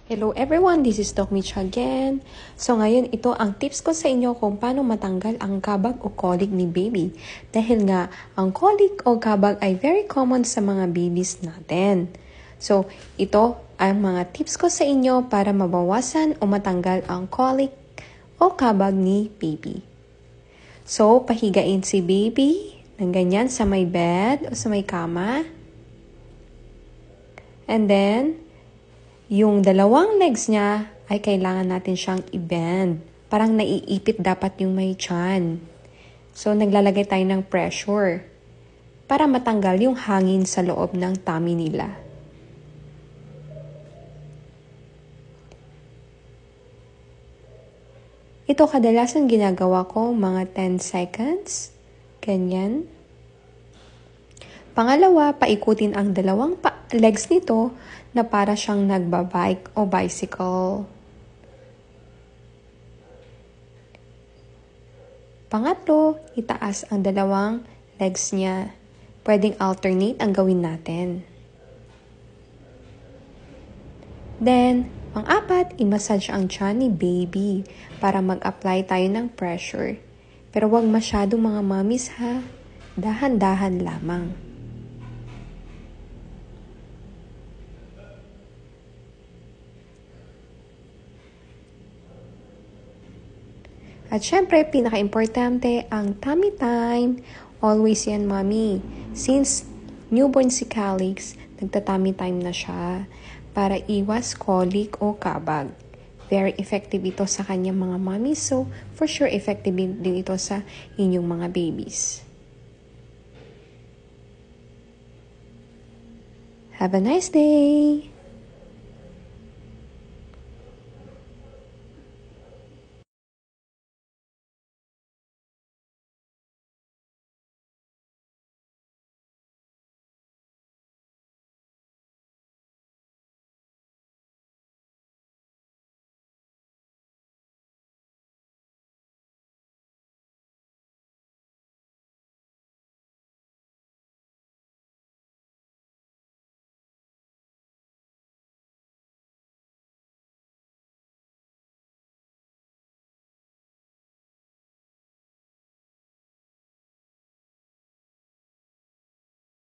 Hello everyone, this is Doc Mitch again. So ngayon, ito ang tips ko sa inyo kung paano matanggal ang kabag o colic ni baby. Dahil nga, ang colic o kabag ay very common sa mga babies natin. So, ito ang mga tips ko sa inyo para mabawasan o matanggal ang colic o kabag ni baby. So, pahigain si baby ng ganyan sa may bed o sa may kama. And then, yung dalawang legs niya ay kailangan natin siyang i-bend. Parang naiipit dapat yung may tiyan. So, naglalagay tayo ng pressure para matanggal yung hangin sa loob ng tummy nila. Ito kadalasan ginagawa ko mga 10 seconds. Ganyan. Pangalawa, paikutin ang dalawang legs nito na para siyang nagbabike o bicycle. Pangatlo, itaas ang dalawang legs niya. Pwedeng alternate ang gawin natin. Then, pang-apat, i-massage ang tiyan ni baby para mag-apply tayo ng pressure. Pero wag masyadong mga mommies ha. Dahan-dahan lamang. At syempre, pinaka-importante ang tummy time. Always yan, mommy. Since newborn si Calix, nagta-tummy time na siya para iwas colic o kabag. Very effective ito sa kanyang mga mommy. So, for sure, effective din ito sa inyong mga babies. Have a nice day!